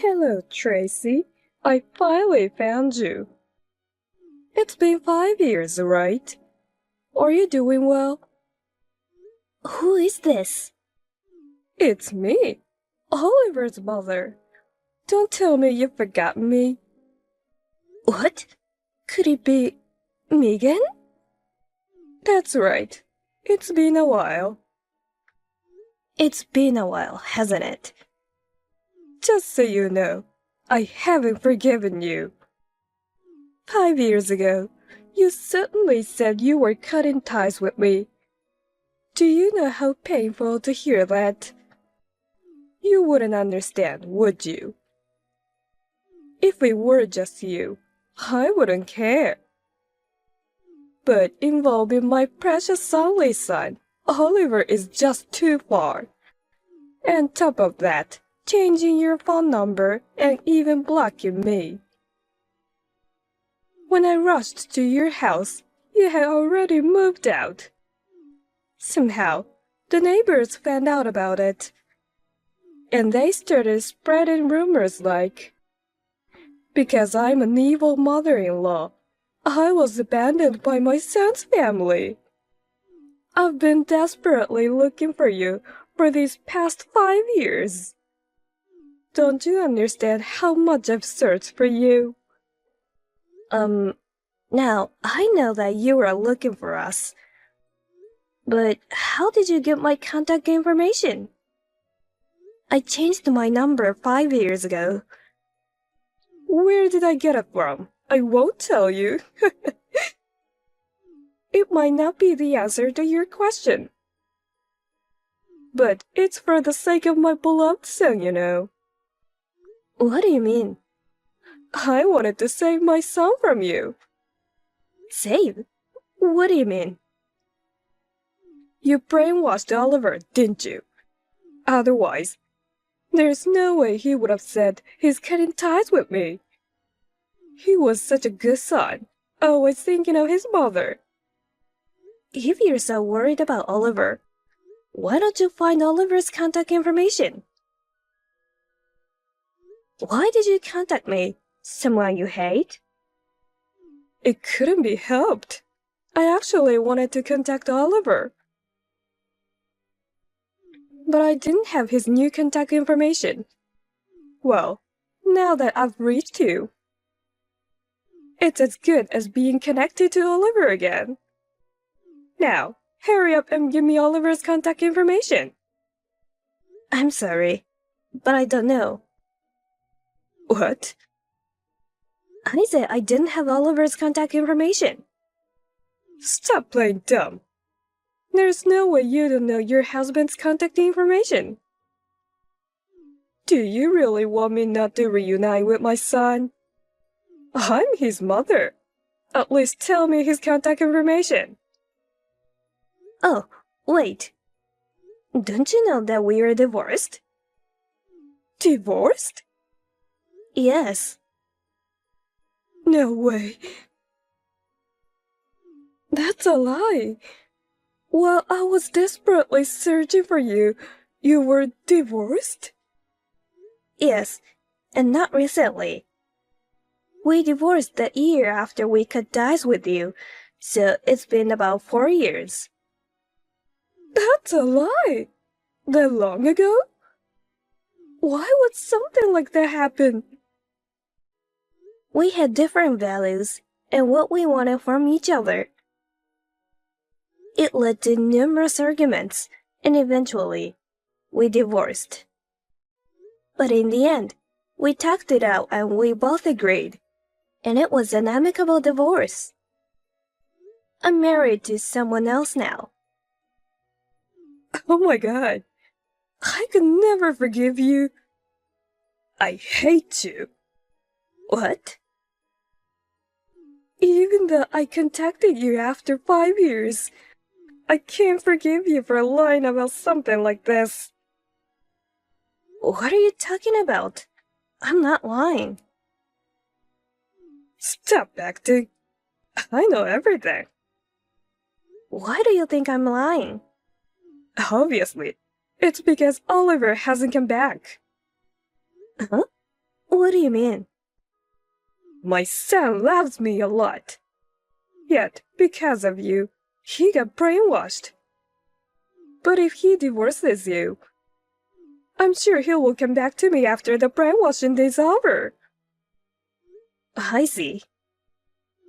Hello, Tracy. I finally found you. It's been 5 years, right? Are you doing well? Who is this? It's me, Oliver's mother. Don't tell me you forgot me. What? Could it be Megan? That's right. It's been a while. It's been a while, hasn't it? Just so you know, I haven't forgiven you. 5 years ago, you certainly said you were cutting ties with me. Do you know how painful to hear that? You wouldn't understand, would you? If it were just you, I wouldn't care. But involving my precious only son, Oliver, is just too far. And top of that, changing your phone number and even blocking me. When I rushed to your house, you had already moved out. Somehow, the neighbors found out about it. And they started spreading rumors like, because I'm an evil mother-in-law, I was abandoned by my son's family. I've been desperately looking for you for these past 5 years. Don't you understand how much I've searched for you? Now, I know that you were looking for us. But how did you get my contact information? I changed my number 5 years ago. Where did I get it from? I won't tell you. It might not be the answer to your question. But it's for the sake of my beloved son, you know. What do you mean? I wanted to save my son from you. Save? What do you mean? You brainwashed Oliver, didn't you? Otherwise, there's no way he would have said he's cutting ties with me. He was such a good son, always thinking of his mother. If you're so worried about Oliver, why don't you find Oliver's contact information? Why did you contact me? Someone you hate? It couldn't be helped. I actually wanted to contact Oliver. But I didn't have his new contact information. Well, now that I've reached you, it's as good as being connected to Oliver again. Now, hurry up and give me Oliver's contact information. I'm sorry, but I don't know. What? I said I didn't have Oliver's contact information. Stop playing dumb. There's no way you don't know your husband's contact information. Do you really want me not to reunite with my son? I'm his mother. At least tell me his contact information. Oh, wait. Don't you know that we are divorced? Divorced? Yes. No way. That's a lie. While I was desperately searching for you, you were divorced? Yes, and not recently. We divorced the year after we cut ties with you, so it's been about 4 years. That's a lie. That long ago? Why would something like that happen? We had different values and what we wanted from each other. It led to numerous arguments, and eventually, we divorced. But in the end, we talked it out and we both agreed, and it was an amicable divorce. I'm married to someone else now. Oh my god. I could never forgive you. I hate you. What? Even though I contacted you after 5 years, I can't forgive you for lying about something like this. What are you talking about? I'm not lying. Stop acting. I know everything. Why do you think I'm lying? Obviously, it's because Oliver hasn't come back. Huh? What do you mean? My son loves me a lot. Yet, because of you, he got brainwashed. But if he divorces you, I'm sure he will come back to me after the brainwashing is over. I see.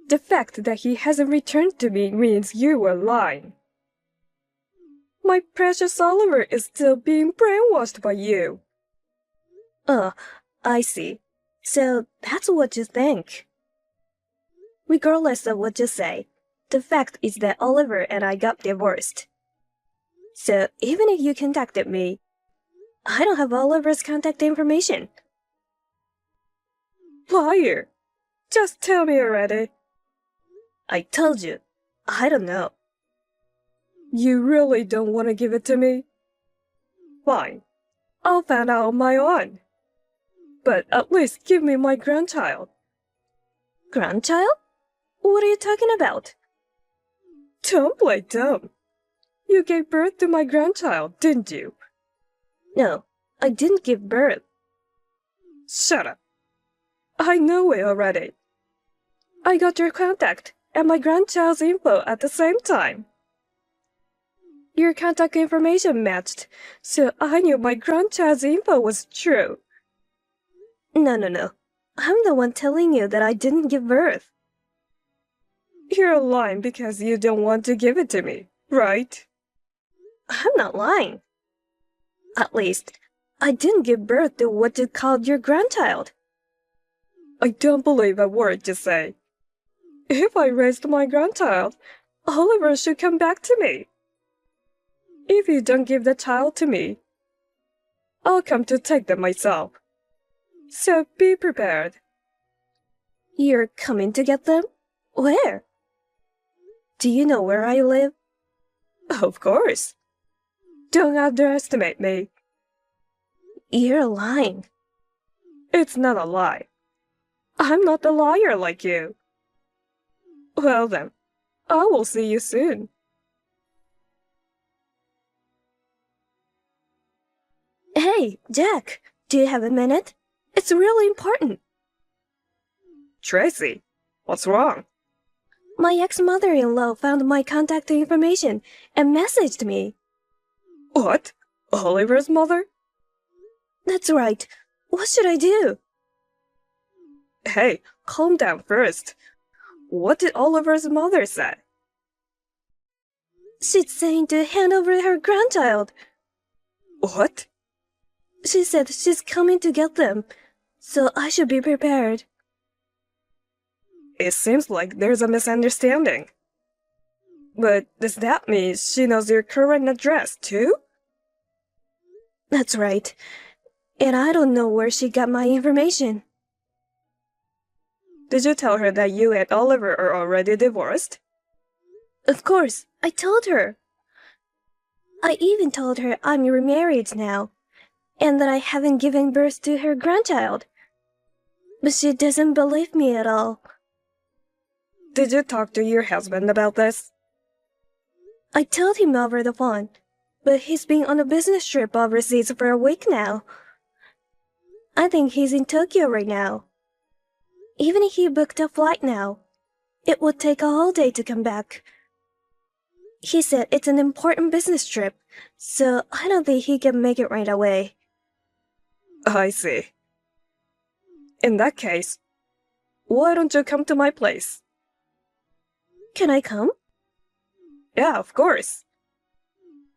The fact that he hasn't returned to me means you were lying. My precious Oliver is still being brainwashed by you. I see. So that's what you think. Regardless of what you say, the fact is that Oliver and I got divorced. So even if you contacted me, I don't have Oliver's contact information. Liar! Just tell me already. I told you, I don't know. You really don't want to give it to me? Fine. I'll find out on my own. But at least give me my grandchild. Grandchild? What are you talking about? Don't play dumb. You gave birth to my grandchild, didn't you? No, I didn't give birth. Shut up. I know it already. I got your contact and my grandchild's info at the same time. Your contact information matched, so I knew my grandchild's info was true. No. I'm the one telling you that I didn't give birth. You're lying because you don't want to give it to me, right? I'm not lying. At least, I didn't give birth to what you called your grandchild. I don't believe a word you say. If I raised my grandchild, Oliver should come back to me. If you don't give the child to me, I'll come to take them myself. So be prepared. You're coming to get them? Where? Do you know where I live? Of course. Don't underestimate me. You're lying. It's not a lie. I'm not a liar like you. Well then, I will see you soon. Hey, Jack, do you have a minute? It's really important. Tracy, what's wrong? My ex-mother-in-law found my contact information and messaged me. What? Oliver's mother? That's right. What should I do? Hey, calm down first. What did Oliver's mother say? She's saying to hand over her grandchild. What? She said she's coming to get them, so I should be prepared. It seems like there's a misunderstanding. But does that mean she knows your current address, too? That's right. And I don't know where she got my information. Did you tell her that you and Oliver are already divorced? Of course, I told her. I even told her I'm remarried now, and that I haven't given birth to her grandchild. But she doesn't believe me at all. Did you talk to your husband about this? I told him over the phone, but he's been on a business trip overseas for a week now. I think he's in Tokyo right now. Even if he booked a flight now, it would take a whole day to come back. He said it's an important business trip, so I don't think he can make it right away. I see. In that case, why don't you come to my place? Can I come? Yeah, of course.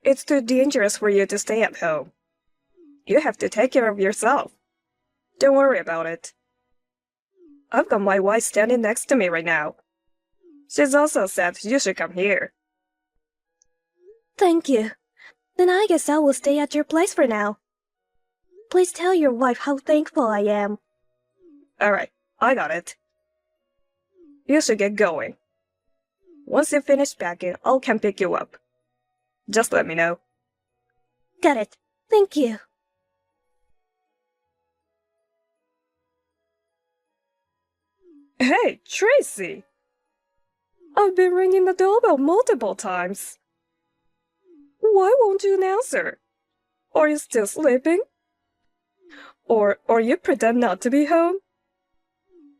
It's too dangerous for you to stay at home. You have to take care of yourself. Don't worry about it. I've got my wife standing next to me right now. She's also said you should come here. Thank you. Then I guess I will stay at your place for now. Please tell your wife how thankful I am. Alright, I got it. You should get going. Once you finish packing, I'll come pick you up. Just let me know. Got it. Thank you. Hey, Tracy! I've been ringing the doorbell multiple times. Why won't you answer? Are you still sleeping? Or you pretend not to be home?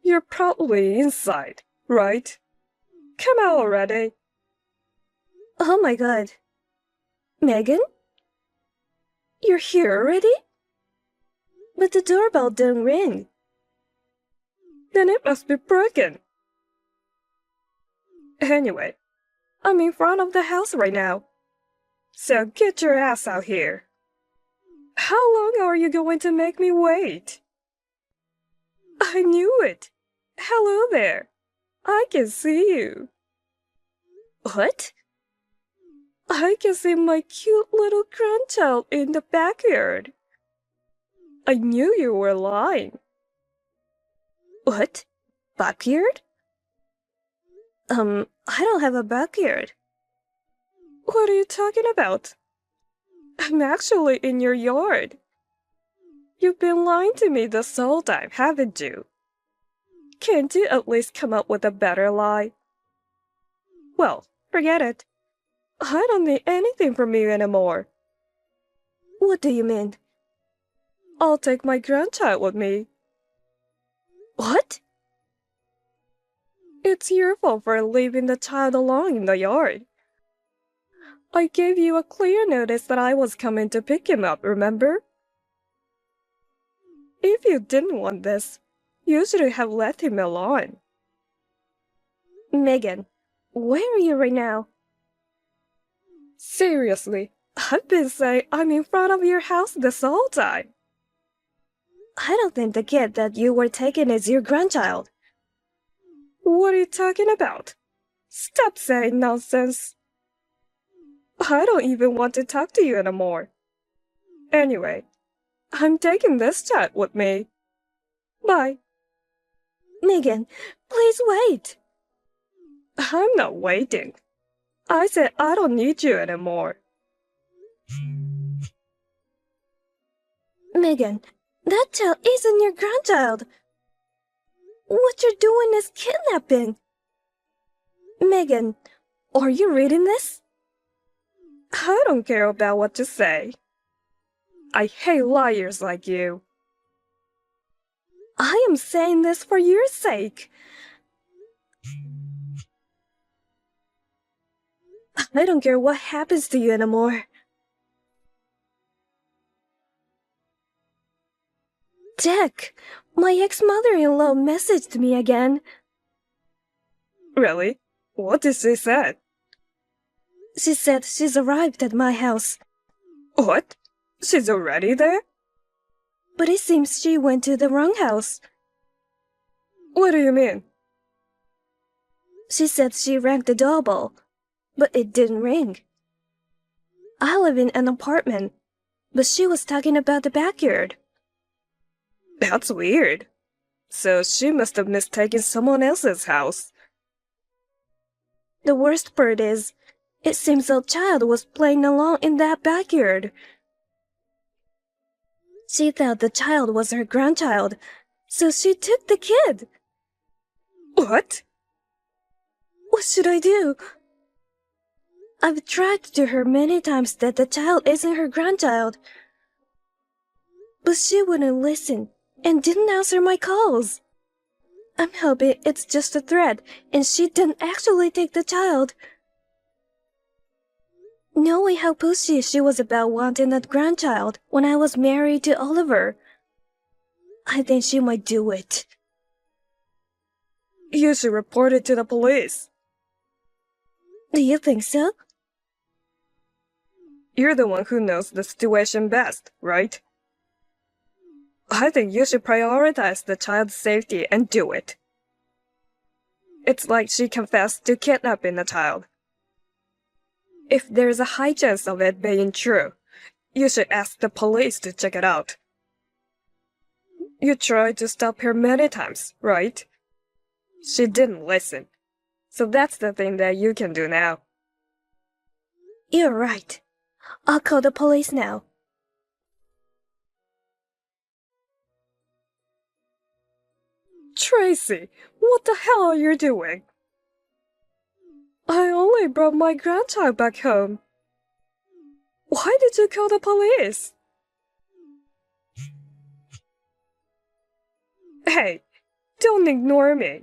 You're probably inside, right? Come out already. Oh my god. Megan? You're here already? But the doorbell didn't ring. Then it must be broken. Anyway, I'm in front of the house right now. So get your ass out here. How long are you going to make me wait? I knew it. Hello there. I can see you. What? I can see my cute little grandchild in the backyard. I knew you were lying. What? Backyard? I don't have a backyard. What are you talking about? I'm actually in your yard. You've been lying to me this whole time, haven't you? Can't you at least come up with a better lie? Well, forget it. I don't need anything from you anymore. What do you mean? I'll take my grandchild with me. What? It's your fault for leaving the child alone in the yard. I gave you a clear notice that I was coming to pick him up, remember? If you didn't want this, you should have left him alone. Megan, where are you right now? Seriously, I've been saying I'm in front of your house this whole time. I don't think the kid that you were taking is your grandchild. What are you talking about? Stop saying nonsense. I don't even want to talk to you anymore. Anyway, I'm taking this child with me. Bye. Megan, please wait. I'm not waiting. I said I don't need you anymore. Megan, that child isn't your grandchild. What you're doing is kidnapping. Megan, are you reading this? I don't care about what you say. I hate liars like you. I am saying this for your sake. I don't care what happens to you anymore. Jack, my ex-mother-in-law messaged me again. Really? What did she say? She said she's arrived at my house, What? She's already there? but it seems she went to the wrong house. What do you mean? She said she rang the doorbell, but it didn't ring. I live in an apartment, but she was talking about the backyard. That's weird. So she must have mistaken someone else's house. The worst part is, it seems a child was playing along in that backyard. She thought the child was her grandchild, so she took the kid. What? What should I do? I've tried to tell her many times that the child isn't her grandchild, but she wouldn't listen and didn't answer my calls. I'm hoping it's just a threat and she didn't actually take the child. Knowing how pushy she was about wanting that grandchild when I was married to Oliver, I think she might do it. You should report it to the police. Do you think so? You're the one who knows the situation best, right? I think you should prioritize the child's safety and do it. It's like she confessed to kidnapping the child. If there's a high chance of it being true, you should ask the police to check it out. You tried to stop her many times, right? She didn't listen. So that's the thing that you can do now. You're right. I'll call the police now. Tracy, what the hell are you doing? I only brought my grandchild back home. Why did you call the police? Hey, Don't ignore me.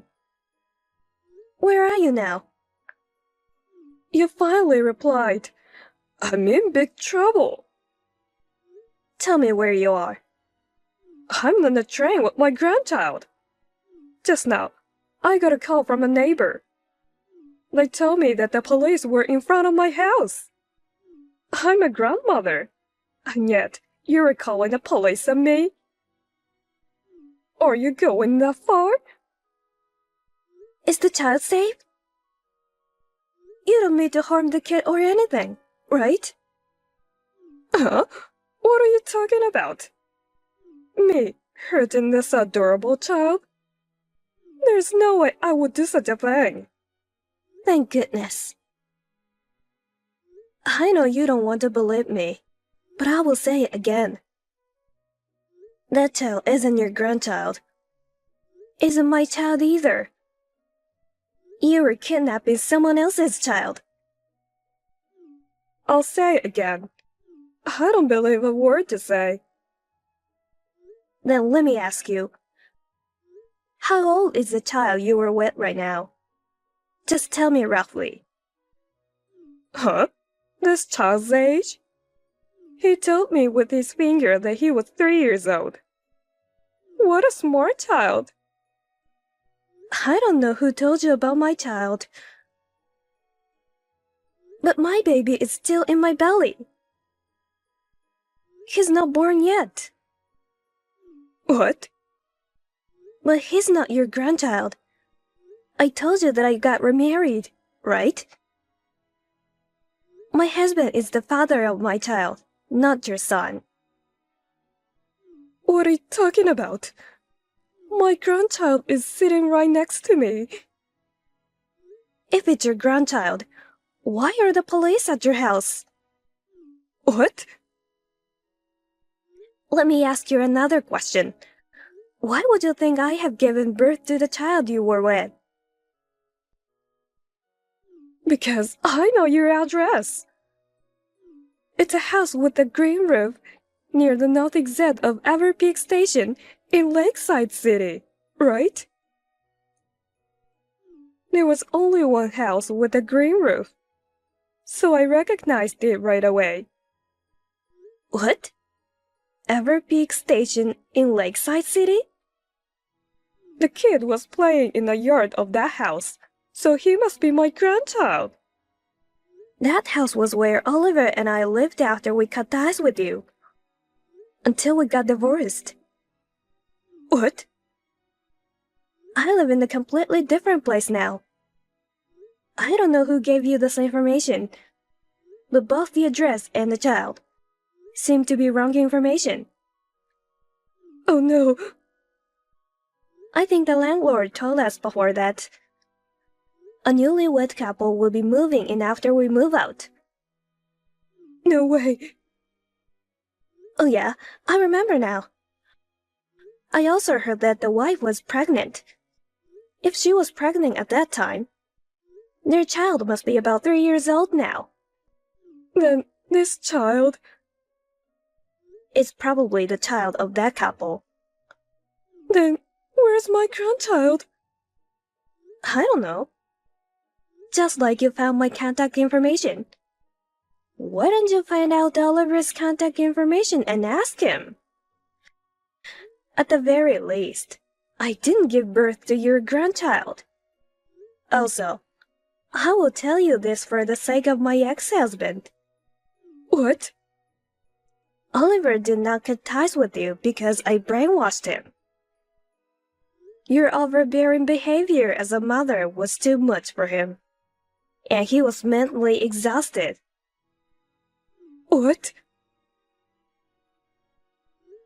Where are you now? You finally replied. I'm in big trouble. Tell me where you are. I'm on the train with my grandchild. Just now, I got a call from a neighbor. They told me that the police were in front of my house. I'm a grandmother, and yet you're calling the police on me? Are you going that far? Is the child safe? You don't mean to harm the kid or anything, right? Huh? What are you talking about? Me hurting this adorable child? There's no way I would do such a thing. Thank goodness. I know you don't want to believe me, but I will say it again. That child isn't your grandchild. Isn't my child either. You were kidnapping someone else's child. I'll say it again. I don't believe a word you say. Then let me ask you, how old is the child you were with right now? Just tell me roughly. Huh? This child's age? He told me with his finger that he was 3 years old. What a smart child. I don't know who told you about my child. But my baby is still in my belly. He's not born yet. What? But he's not your grandchild. I told you that I got remarried, right? My husband is the father of my child, not your son. What are you talking about? My grandchild is sitting right next to me. If it's your grandchild, why are the police at your house? What? Let me ask you another question. Why would you think I have given birth to the child you were with? Because I know your address. It's a house with a green roof near the north exit of Everpeak Station in Lakeside City, right? There was only one house with a green roof, so I recognized it right away. What? Everpeak Station in Lakeside City? The kid was playing in the yard of that house, so he must be my grandchild. That house was where Oliver and I lived after we cut ties with you. Until we got divorced. What? I live in a completely different place now. I don't know who gave you this information, but both the address and the child seem to be wrong information. Oh no. I think the landlord told us before that a newlywed couple will be moving in after we move out. No way. Oh yeah, I remember now. I also heard that the wife was pregnant. If she was pregnant at that time, their child must be about 3 years old now. Then this child... It's probably the child of that couple. Then where's my grandchild? I don't know. Just like you found my contact information. Why don't you find out Oliver's contact information and ask him? At the very least, I didn't give birth to your grandchild. Also, I will tell you this for the sake of my ex-husband. What? Oliver did not cut ties with you because I brainwashed him. Your overbearing behavior as a mother was too much for him, and he was mentally exhausted. What?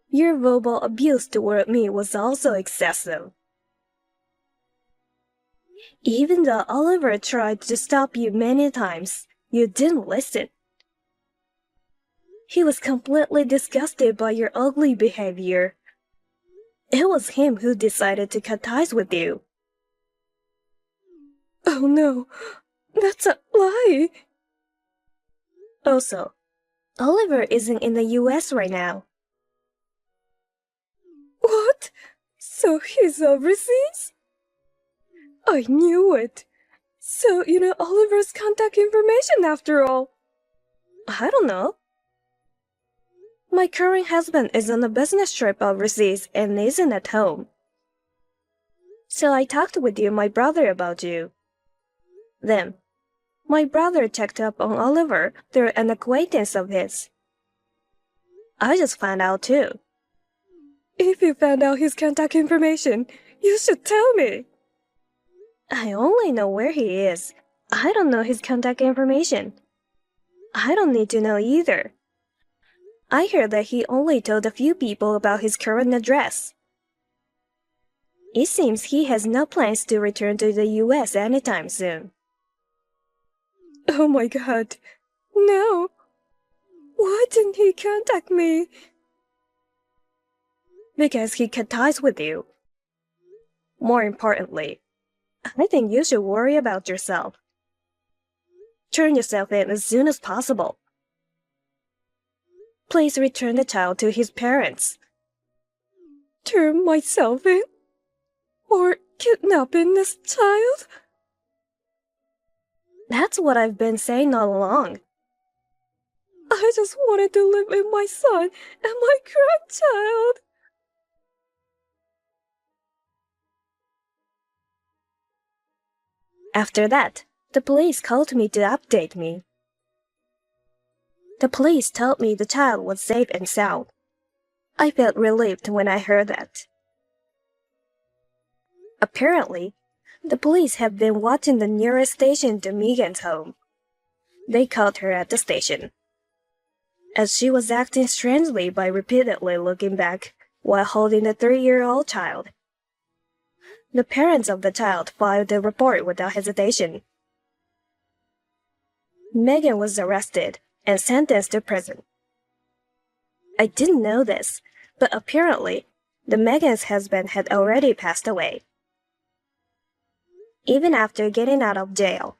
Your verbal abuse toward me was also excessive. Even though Oliver tried to stop you many times, you didn't listen. He was completely disgusted by your ugly behavior. It was him who decided to cut ties with you. Oh no, that's a lie. Also, Oliver isn't in the US right now. What? So So he's overseas? I knew it. So you know Oliver's contact information after all. I don't know. My current husband is on a business trip overseas and isn't at home. So I talked with my brother about you. Then, my brother checked up on Oliver through an acquaintance of his. I just found out too. If you found out his contact information, you should tell me. I only know where he is. I don't know his contact information. I don't need to know either. I heard that he only told a few people about his current address. It seems he has no plans to return to the US anytime soon. Oh my god. No. Why didn't he contact me? Because he cut ties with you. More importantly, I think you should worry about yourself. Turn yourself in as soon as possible. Please return the child to his parents. Turn myself in? Or kidnapping this child? That's what I've been saying all along. I just wanted to live with my son and my grandchild. After that, the police called me to update me. The police told me the child was safe and sound. I felt relieved when I heard that. Apparently, the police have been watching the nearest station to Megan's home. They caught her at the station, as she was acting strangely by repeatedly looking back while holding the 3-year-old child. The parents of the child filed a report without hesitation. Megan was arrested and sentenced to prison. I didn't know this, but apparently, the Megan's husband had already passed away. Even after getting out of jail,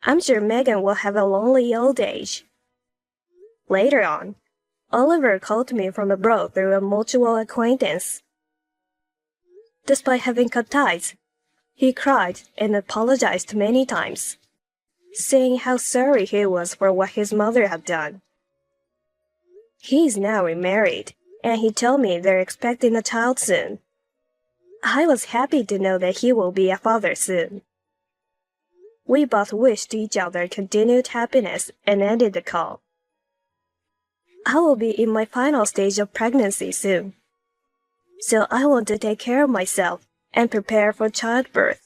I'm sure Megan will have a lonely old age. Later on, Oliver called me from abroad through a mutual acquaintance. Despite having cut ties, he cried and apologized many times, saying how sorry he was for what his mother had done. He is now remarried, and he told me they're expecting a child soon. I was happy to know that he will be a father soon. We both wished each other continued happiness and ended the call. I will be in my final stage of pregnancy soon, so I want to take care of myself and prepare for childbirth.